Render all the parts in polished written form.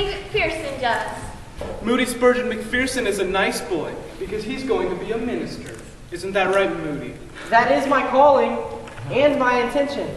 Moody McPherson does. Moody Spurgeon McPherson is a nice boy because he's going to be a minister. Isn't that right, Moody? That is my calling and my intention.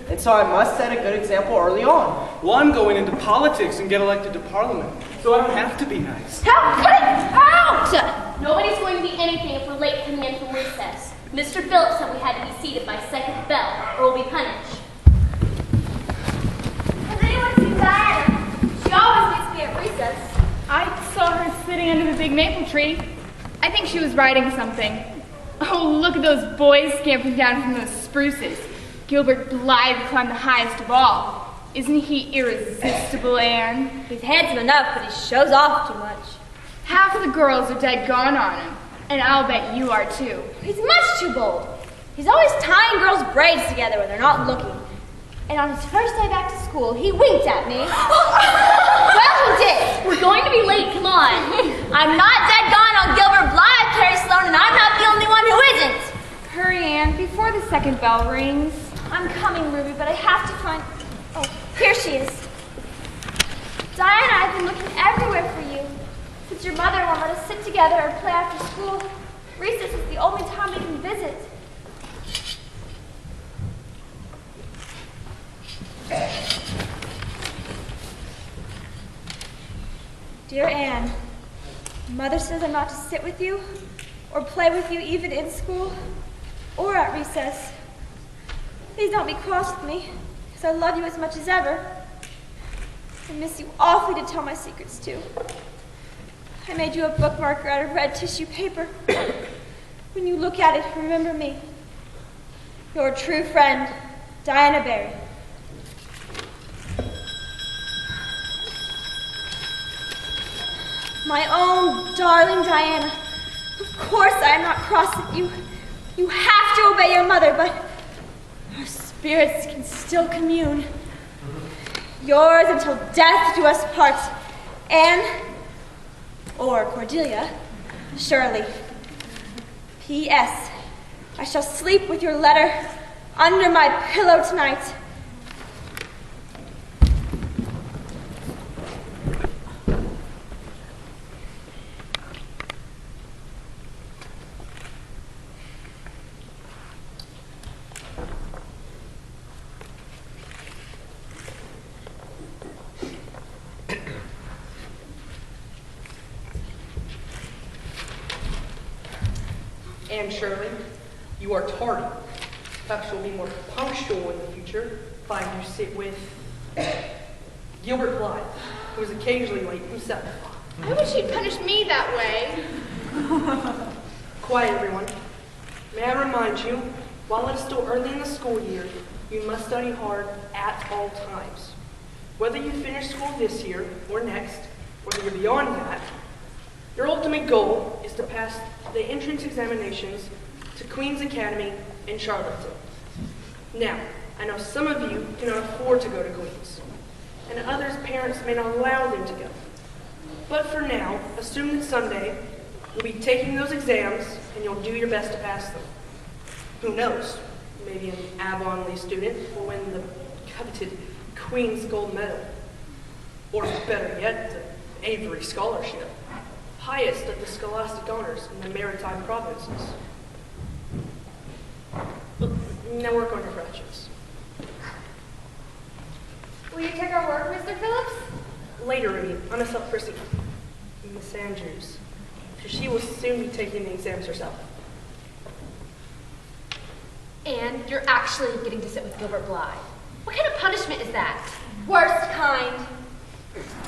And so I must set a good example early on. Well, I'm going into politics and get elected to Parliament, so I don't have to be nice. Help! Put it out! Nobody's going to be anything if we're late coming in from recess. Mr. Phillips said we had to be seated by second bell, or we'll be punished. Has anyone seen Diana? She always makes me at recess. I saw her sitting under the big maple tree. I think she was writing something. Oh, look at those boys scampering down from those spruces. Gilbert Blythe climbed the highest of all. Isn't he irresistible, Anne? He's handsome enough, but he shows off too much. Half of the girls are dead gone on him, and I'll bet you are too. He's much too bold. He's always tying girls' braids together when they're not looking. And on his first day back to school, he winked at me. Well, he did. We're going to be late, come on. I'm not dead gone on Gilbert Blythe, Carrie Sloane, and I'm not the only one who isn't. Hurry, Anne, before the second bell rings. I'm coming, Ruby, but I have to find... Oh, here she is. Diana, I've been looking everywhere for you. Since your mother won't let us sit together or play after school, recess is the only time we can visit. Dear Anne, Mother says I'm not to sit with you or play with you even in school or at recess. Please don't be cross with me, because I love you as much as ever. I miss you awfully to tell my secrets to. I made you a bookmarker out of red tissue paper. When you look at it, remember me. Your true friend, Diana Barry. My own darling Diana, of course I am not cross with you. You have to obey your mother, but our spirits can still commune. Yours until death do us part. Anne, or Cordelia, Shirley. P.S. I shall sleep with your letter under my pillow tonight. And Shirley, you are tardy. Perhaps you'll be more punctual in the future. Find you sit with Gilbert Blythe, who is occasionally late himself. I wish he'd punish me that way. Quiet, everyone. May I remind you, while it is still early in the school year, you must study hard at all times. Whether you finish school this year or next, whether you're beyond that, your ultimate goal is to pass the entrance examinations to Queen's Academy in Charlottesville. Now, I know some of you cannot afford to go to Queen's, and others' parents may not allow them to go. But for now, assume that someday you'll be taking those exams and you'll do your best to pass them. Who knows? Maybe an Avonlea student will win the coveted Queen's Gold Medal. Or better yet, the Avery Scholarship, highest of the scholastic honors in the maritime provinces. Now work on your fractions. Will you take our work, Mr. Phillips? Later, Ruby, I must help Prissy, Miss Andrews, for she will soon be taking the exams herself. And you're actually getting to sit with Gilbert Blythe. What kind of punishment is that? Worst kind.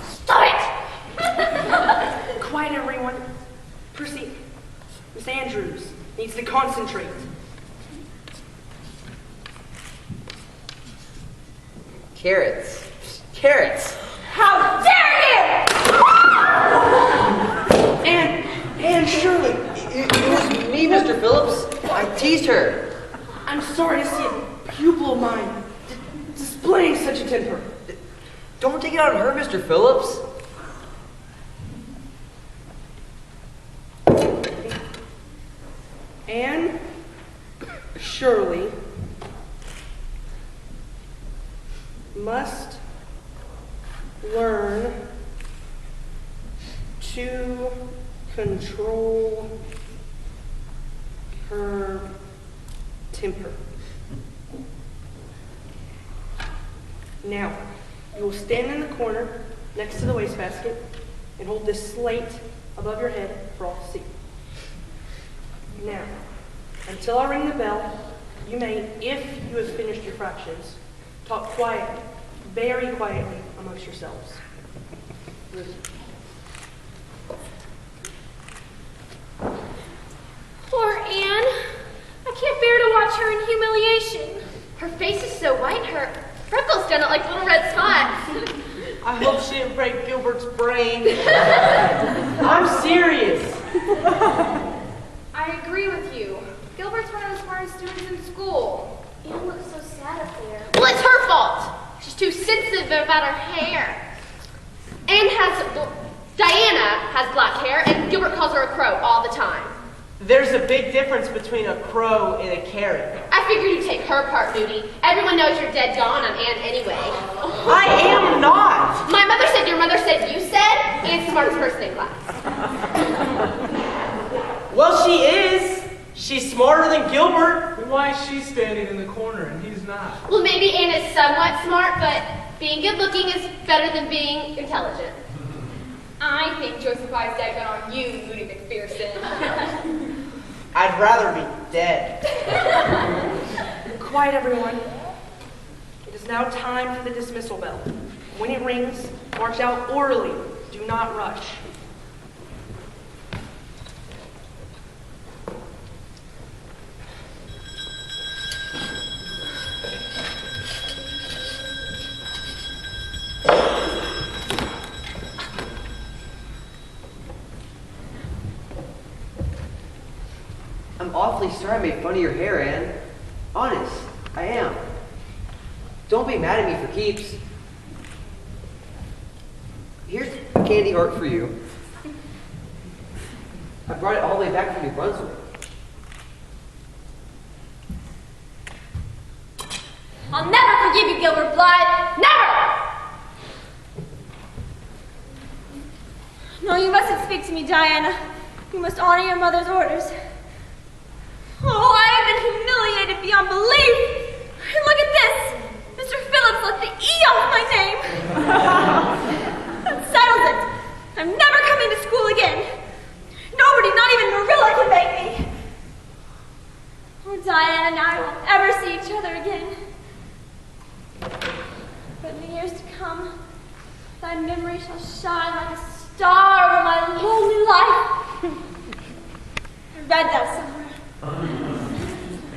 Stop it! Quiet, everyone. Prissy, Miss Andrews needs to concentrate. Carrots. Carrots. How dare you! And Shirley, It was me, Mr. Phillips. I teased her. I'm sorry to see a pupil of mine displaying such a temper. Don't take it out on her, Mr. Phillips. Anne Shirley must learn to control her temper. Now, you will stand in the corner next to the wastebasket and hold this slate above your head for all to see. Now, until I ring the bell, you may, if you have finished your fractions, talk quietly, very quietly amongst yourselves. Poor Anne. I can't bear to watch her in humiliation. Her face is so white, her freckles stand out like little red spots. I hope she didn't break Gilbert's brain. I'm serious. I agree with you. Gilbert's one of the smartest students in school. Anne looks so sad up there. Well, it's her fault. She's too sensitive about her hair. Diana has black hair, and Gilbert calls her a crow all the time. There's a big difference between a crow and a carrot. I figured you'd take her part, Moody. Everyone knows you're dead gone on Anne anyway. I am not. My mother said your mother said you said Anne's the smartest person in class. Well, she is. She's smarter than Gilbert. Then why is she standing in the corner and he's not? Well, maybe Anne is somewhat smart, but being good looking is better than being intelligent. I think Joseph I's dead gun on you, Moody McPherson. I'd rather be dead. Quiet, everyone. It is now time for the dismissal bell. When it rings, march out orally. Do not rush. I'm awfully sorry I made fun of your hair, Anne. Honest, I am. Don't be mad at me for keeps. Here's a candy heart for you. I brought it all the way back from New Brunswick. I'll never forgive you, Gilbert Blythe. Never! No, you mustn't speak to me, Diana. You must honor your mother's orders. Oh, I have been humiliated beyond belief. And look at this. Mr. Phillips left the E off my name. That settles it. I'm never coming to school again. Nobody, not even Marilla, can make me. Oh, Diana and I won't ever see each other again. But in the years to come, thy memory shall shine like a star over my lonely life. I read that somewhere.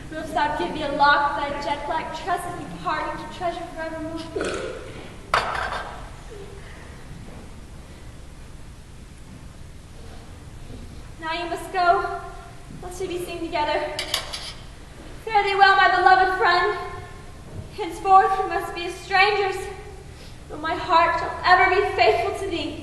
Wilt thou give me a lock of thy jet-black tresses and parting to treasure forevermore? Now you must go, lest we be seen together. Fare thee well, my beloved friend. Henceforth we must be as strangers, but my heart shall ever be faithful to thee.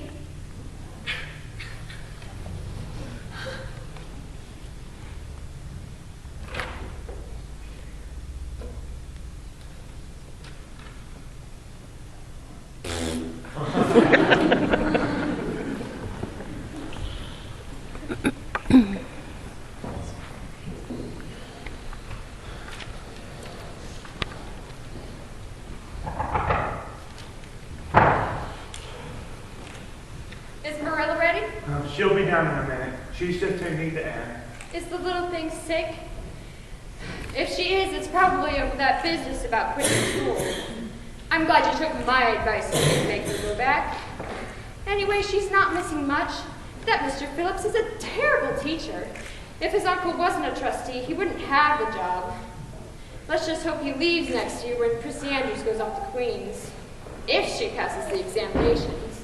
Is Marilla ready? She'll be down in a minute. She's just taking to Anne. Is the little thing sick? If she is, it's probably over that business about quitting school. I'm glad you took my advice and didn't make her go back. Anyway, she's not missing much. That Mr. Phillips is a terrible teacher. If his uncle wasn't a trustee, he wouldn't have the job. Let's just hope he leaves next year when Prissy Andrews goes off to Queens. If she passes the examinations.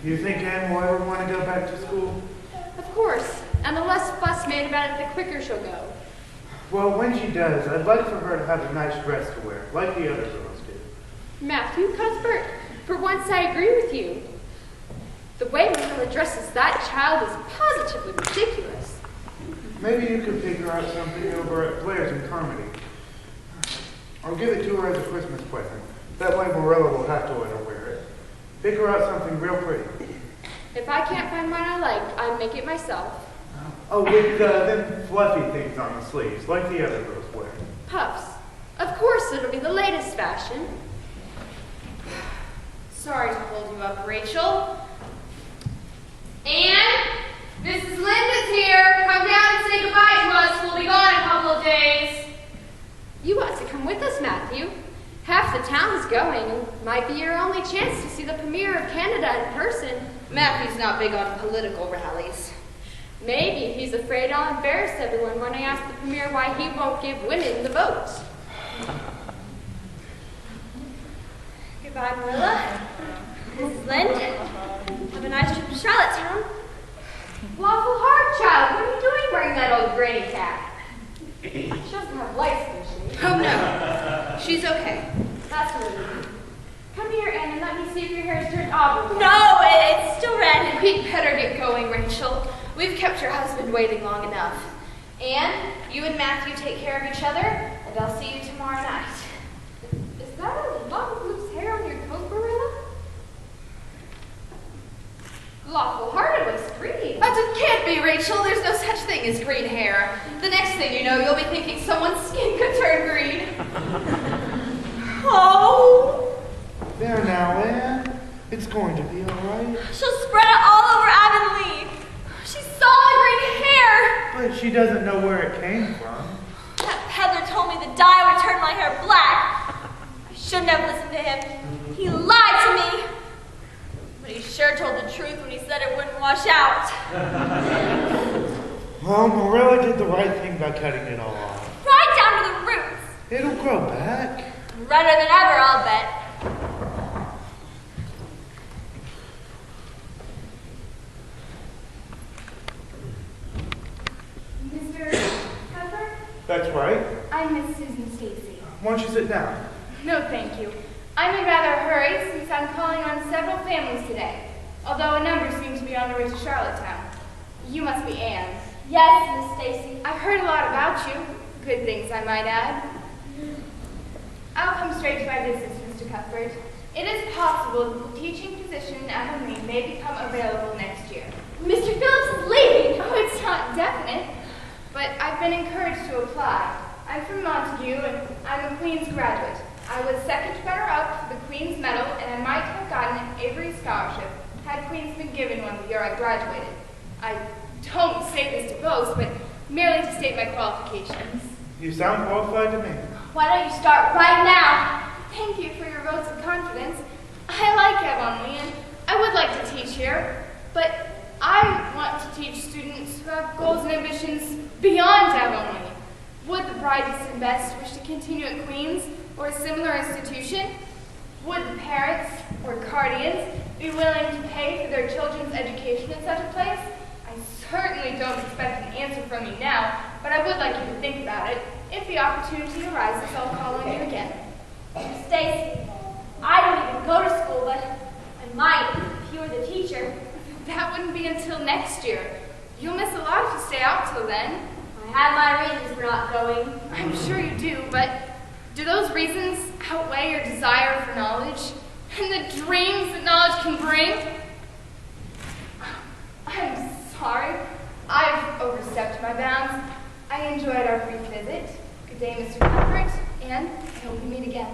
You think Anne will ever want to go back to school? Of course. And the less fuss made about it, the quicker she'll go. Well, when she does, I'd like for her to have a nice dress to wear, like the other girls do. Matthew Cuthbert, for once I agree with you. The way Marilla dresses that child is positively ridiculous. Maybe you could figure out something over at Blair's in Carmody. I'll give it to her as a Christmas present. That way Marilla will have to let her wear it. Figure out something real pretty. If I can't find one I like, I make it myself. Oh, with them fluffy things on the sleeves, like the other girls wear. Puffs. Of course, it'll be the latest fashion. Sorry to hold you up, Rachel. Anne, Mrs. Linda's here. Come down and say goodbye to us. We'll be gone in a couple of days. You ought to come with us, Matthew. Half the town's going, and might be your only chance to see the premiere of Canada in person. Matthew's not big on political rallies. Maybe he's afraid I'll embarrass everyone when I ask the premier why he won't give women the vote. Goodbye, Marilla. Mrs. Lind. Have a nice trip to Charlottetown. Lawful hard, child. What are you doing wearing that old granny cap? She doesn't have lice, does she? Oh no, she's okay. That's what it is. Come here, Anne, and let me see if your hair is turned auburn. No, it's still red. We'd better get going, Rachel. We've kept your husband waiting long enough. Anne, you and Matthew take care of each other, and I'll see you tomorrow night. Is that a lock of loose hair on your coat, Marilla? Lawful heart, it looks green. It can't be, Rachel. There's no such thing as green hair. The next thing you know, you'll be thinking someone's skin could turn green. Oh, There now, Anne. It's going to be all right. she'll spread it all over Avonlea. She saw the green hair. But she doesn't know where it came from. That peddler told me the dye would turn my hair black. I shouldn't have listened to him. He lied to me. But he sure told the truth when he said it wouldn't wash out. Well, Marilla did the right thing by cutting it all off. Right down to the roots. It'll grow back. Redder than ever, I'll bet. Mr. Cuthbert? That's right. I'm Miss Susan Stacy. Why don't you sit down? No, thank you. I'm in rather a hurry since I'm calling on several families today, although a number seem to be on their way to Charlottetown. You must be Anne. Yes, Miss Stacy. I've heard a lot about you. Good things, I might add. I'll come straight to my business, Mr. Cuthbert. It is possible that the teaching position in Avonlea may become available next year. Mr. Phillips is leaving. Oh, it's not definite, but I've been encouraged to apply. I'm from Montague, and I'm a Queen's graduate. I was second runner-up for the Queen's Medal, and I might have gotten an Avery Scholarship had Queen's been given one the year I graduated. I don't say this to boast, but merely to state my qualifications. You sound qualified to me. Why don't you start right now? Thank you for your votes of confidence. I like Avonlea, and I would like to teach here, but I want to teach students who have goals and ambitions beyond Avonlea. Would the brightest and best wish to continue at Queen's or a similar institution? Would the parents or guardians be willing to pay for their children's education in such a place? I certainly don't expect an answer from you now, but I would like you to think about it. If the opportunity arises, I'll call on you again. Miss Stacy, I don't even go to school, but I might if you were the teacher. That wouldn't be until next year. You'll miss a lot if you stay out till then. I have my reasons for not going. I'm sure you do, but do those reasons outweigh your desire for knowledge and the dreams that knowledge can bring? I'm sorry. I've overstepped my bounds. I enjoyed our brief visit. Good day, Mr. Cuthbert, and I hope we meet again.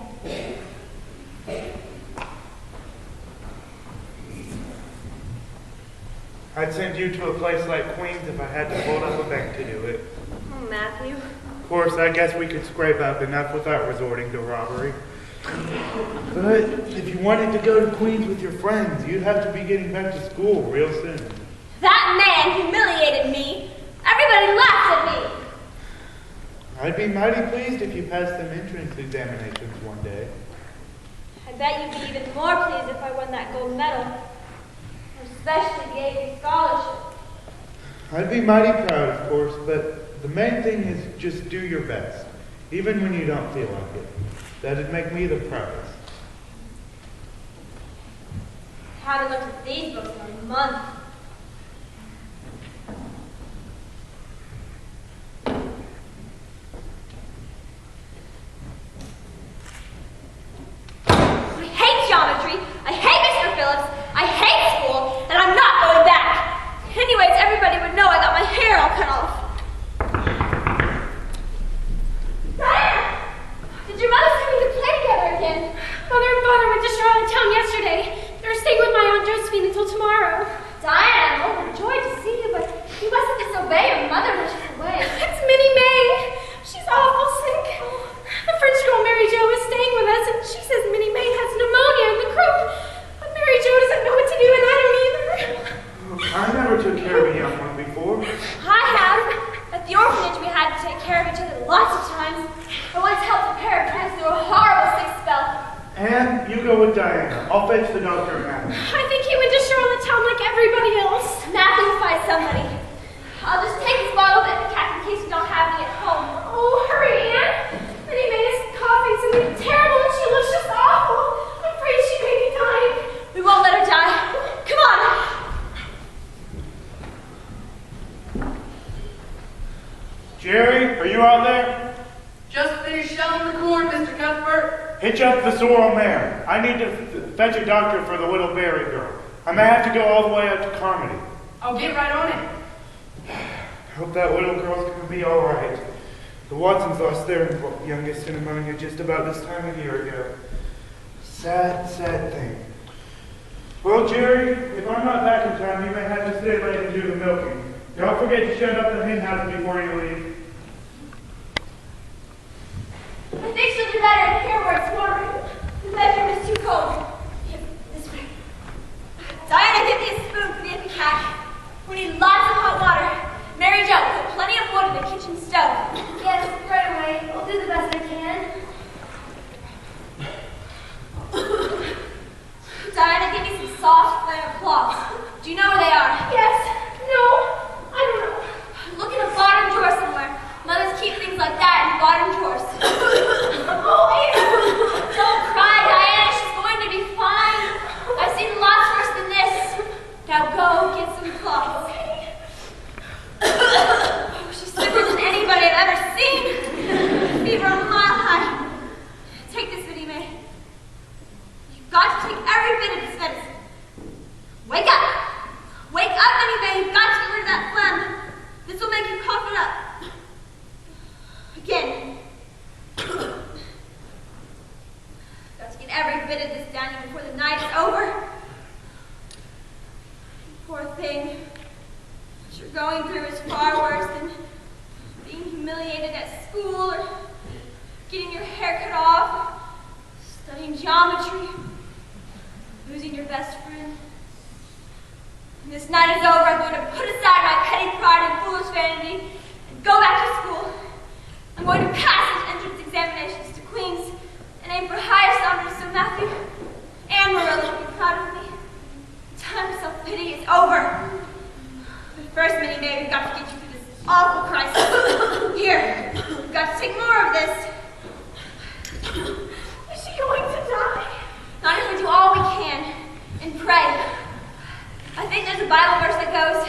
I'd send you to a place like Queen's if I had to hold up a bank to do it. Oh, Matthew. Of course, I guess we could scrape up enough without resorting to robbery. But if you wanted to go to Queen's with your friends, you'd have to be getting back to school real soon. That man humiliated me. Everybody laughed at me. I'd be mighty pleased if you passed them entrance examinations one day. I bet you'd be even more pleased if I won that gold medal. Especially the Avery Scholarship. I'd be mighty proud, of course, but the main thing is just do your best, even when you don't feel like it. That'd make me the proudest. I haven't looked at these books in a month. I hate geometry, I hate Mr. Phillips, I hate school, and I'm not going Anne, you go with Diana. I'll fetch the doctor and Matthew. I think he went to Charlottetown like everybody else. Matthew will find somebody. I'll just take this bottle of Ipecac in case you don't have any at home. Oh, hurry, Anne. Minnie made us coughing something terrible and she looks just awful. I'm afraid she may be dying. We won't let her die. Come on. Jerry, are you out there? Just finished shelling the corn, Mr. Cuthbert. Hitch up the sorrel mare. I need to fetch a doctor for the little Barry girl. I may have to go all the way out to Carmody. I'll get right on it. I hope that little girl's going to be all right. The Watsons lost their youngest to pneumonia just about this time a year ago. Sad, sad thing. Well, Jerry, if I'm not back in time, you may have to stay late and do the milking. Don't forget to shut up the hen house before you leave. I think she'll do better in here where it's warmer. The bedroom is too cold. Here, this way. Diana, give me a spoon for the Ipecac. We need lots of hot water. Mary Jo, put plenty of wood in the kitchen stove. Yes, right away. I'll do the best I can. Diana, give me some soft flannel cloths. Do you know where they are? Yes. No. I don't know. Look in a bottom drawer somewhere. Mothers keep things like that in bottom drawers. Oh, Anne. Don't cry, Diana. She's going to be fine. I've seen lots worse than this. Now go get some cloths. Oh, she's sicker than anybody I've ever seen. Fever a mile high. Take this, Minnie May. You've got to take every bit of this medicine. Wake up! Wake up, Minnie May. You've got to get rid of that phlegm. This will make you cough it up. Again. Got to get every bit of this down you before the night is over. Poor thing. What you're going through is far worse than being humiliated at school or getting your hair cut off, studying geometry, losing your best friend. When this night is over, I'm going to put aside my petty pride and foolish vanity and go back to school. I'm going to pass these entrance examinations to Queen's and aim for highest honors so Matthew and Marilla will be proud of me. The time of self-pity is over. But first, Minnie May, we've got to get you through this awful crisis. Here, we've got to take more of this. Is she going to die? Not if we do all we can and pray. I think there's a Bible verse that goes,